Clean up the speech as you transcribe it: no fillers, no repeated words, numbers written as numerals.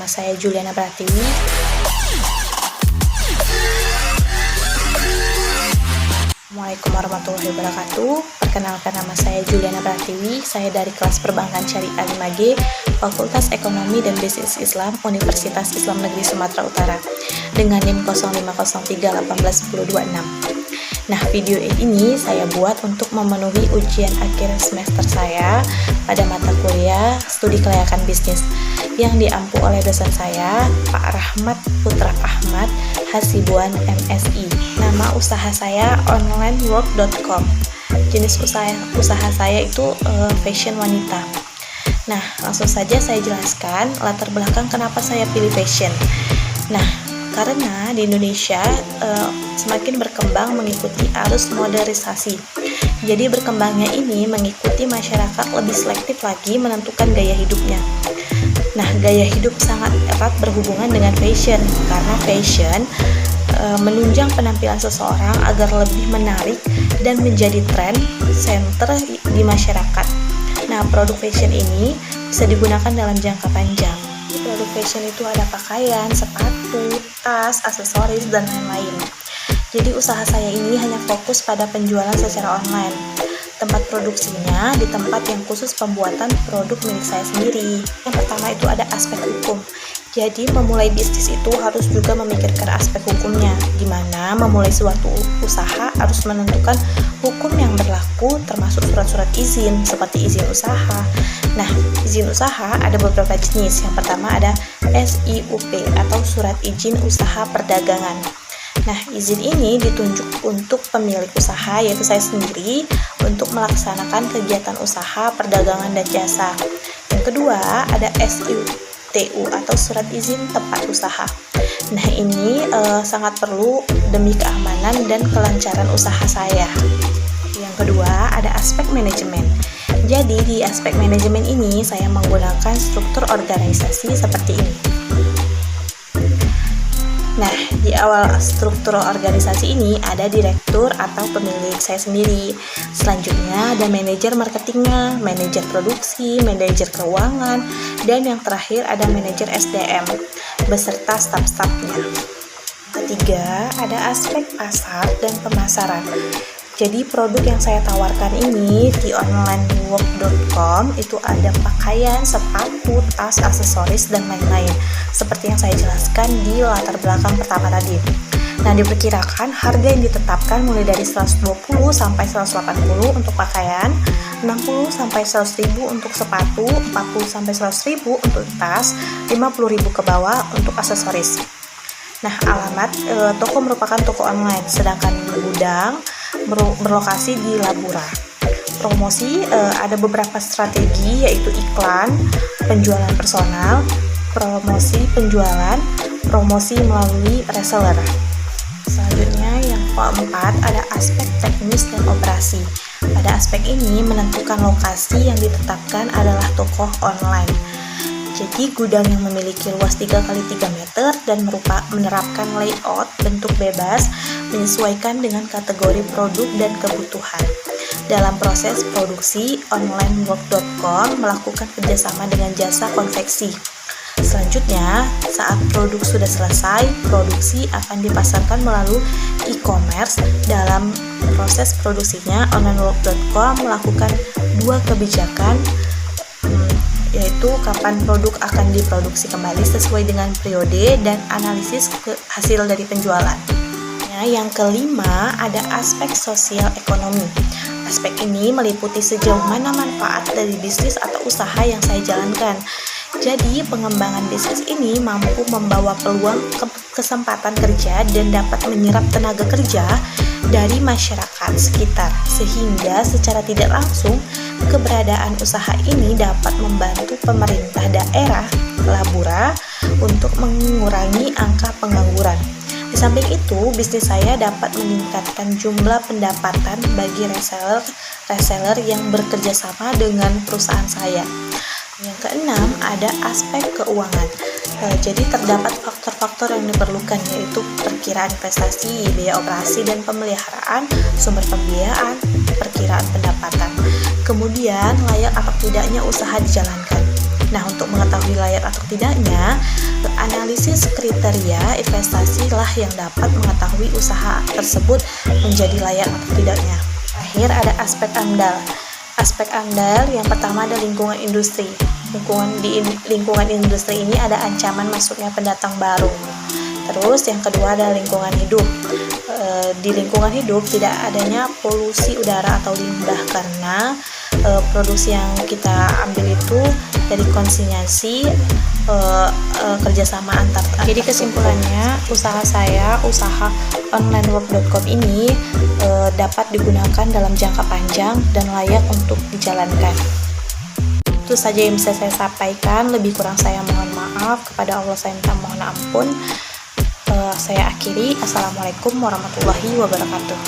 nama saya Juliana Pratiwi. Assalamualaikum warahmatullahi wabarakatuh. Perkenalkan, nama saya Juliana Pratiwi. Saya dari kelas Perbankan Syariah 5G, Fakultas Ekonomi dan Bisnis Islam, Universitas Islam Negeri Sumatera Utara, dengan NIM 0503181026. Nah, video ini saya buat untuk memenuhi ujian akhir semester saya pada mata kuliah Studi Kelayakan Bisnis yang diampu oleh dosen saya, Pak Rahmat Putra Ahmad Hasibuan MSI. Nama usaha saya onlinework.com. Jenis usaha saya itu fashion wanita. Nah, langsung saja saya jelaskan latar belakang kenapa saya pilih fashion. Nah, karena di Indonesia semakin berkembang mengikuti arus modernisasi. Jadi berkembangnya ini mengikuti masyarakat lebih selektif lagi menentukan gaya hidupnya. Nah, gaya hidup sangat erat berhubungan dengan fashion, karena fashion menunjang penampilan seseorang agar lebih menarik dan menjadi tren center di masyarakat. Nah, produk fashion ini bisa digunakan dalam jangka panjang. Produk fashion itu ada pakaian, sepatu, tas, aksesoris, dan lain-lain. Jadi usaha saya ini hanya fokus pada penjualan secara online. Tempat produksinya di tempat yang khusus pembuatan produk milik saya sendiri. Yang pertama itu ada aspek hukum. Jadi memulai bisnis itu harus juga memikirkan aspek hukumnya, di mana memulai suatu usaha harus menentukan hukum yang berlaku, termasuk surat-surat izin seperti izin usaha. Nah, izin usaha ada beberapa jenis. Yang pertama ada SIUP atau Surat Izin Usaha Perdagangan. Nah, izin ini ditunjuk untuk pemilik usaha, yaitu saya sendiri, untuk melaksanakan kegiatan usaha, perdagangan, dan jasa. Yang kedua ada SITU atau Surat Izin Tempat Usaha. Nah, ini sangat perlu demi keamanan dan kelancaran usaha saya. Yang kedua ada aspek manajemen. Jadi di aspek manajemen ini saya menggunakan struktur organisasi seperti ini. Nah, di awal struktur organisasi ini ada direktur atau pemilik saya sendiri. Selanjutnya ada manajer marketingnya, manajer produksi, manajer keuangan, dan yang terakhir ada manajer SDM beserta staf-stafnya. Ketiga, ada aspek pasar dan pemasaran. Jadi produk yang saya tawarkan ini di onlinework.com itu ada pakaian, sepatu, tas, aksesoris, dan lain-lain. Seperti yang saya jelaskan di latar belakang pertama tadi. Nah, diperkirakan harga yang ditetapkan mulai dari 120 sampai 180 untuk pakaian, 60 sampai 100.000 untuk sepatu, 40 sampai 100.000 untuk tas, 50.000 ke bawah untuk aksesoris. Nah, alamat toko merupakan toko online, sedangkan gudang berlokasi di Labura. Promosi ada beberapa strategi, yaitu iklan, penjualan personal, promosi penjualan, promosi melalui reseller. Selanjutnya yang keempat ada aspek teknis dan operasi. Pada aspek ini menentukan lokasi yang ditetapkan adalah toko online. Jadi gudang yang memiliki luas 3x3 meter dan menerapkan layout bentuk bebas menyesuaikan dengan kategori produk dan kebutuhan. Dalam proses produksi, onlinework.com melakukan kerjasama dengan jasa konveksi. Selanjutnya, saat produk sudah selesai, produksi akan dipasarkan melalui e-commerce. Dalam proses produksinya, onlinework.com melakukan dua kebijakan, yaitu kapan produk akan diproduksi kembali sesuai dengan periode dan analisis hasil dari penjualan. Nah, yang kelima ada aspek sosial ekonomi. Aspek ini meliputi sejauh mana manfaat dari bisnis atau usaha yang saya jalankan. Jadi pengembangan bisnis ini mampu membawa peluang kesempatan kerja dan dapat menyerap tenaga kerja dari masyarakat sekitar, sehingga secara tidak langsung keberadaan usaha ini dapat membantu pemerintah daerah Labura untuk mengurangi angka pengangguran. Di samping itu, bisnis saya dapat meningkatkan jumlah pendapatan bagi reseller yang bekerja sama dengan perusahaan saya. Yang keenam ada aspek keuangan. Jadi terdapat faktor-faktor yang diperlukan, yaitu perkiraan investasi, biaya operasi dan pemeliharaan, sumber pembiayaan, perkiraan pendapatan. Kemudian layak atau tidaknya usaha dijalankan. Nah, untuk mengetahui layak atau tidaknya, analisis kriteria investasi lah yang dapat mengetahui usaha tersebut menjadi layak atau tidaknya. Akhir ada aspek AMDAL. Aspek AMDAL yang pertama ada lingkungan industri. Lingkungan industri ini ada ancaman masuknya pendatang baru. Terus yang kedua ada lingkungan hidup. Di lingkungan hidup tidak adanya polusi udara atau limbah karena produksi yang kita ambil itu dari konsinyasi kerjasama antar. Jadi kesimpulannya, usaha onlinework.com ini dapat digunakan dalam jangka panjang dan layak untuk dijalankan. Itu saja yang bisa saya sampaikan. Lebih kurang saya mohon maaf. Kepada Allah saya minta mohon ampun. Saya akhiri. Assalamualaikum warahmatullahi wabarakatuh.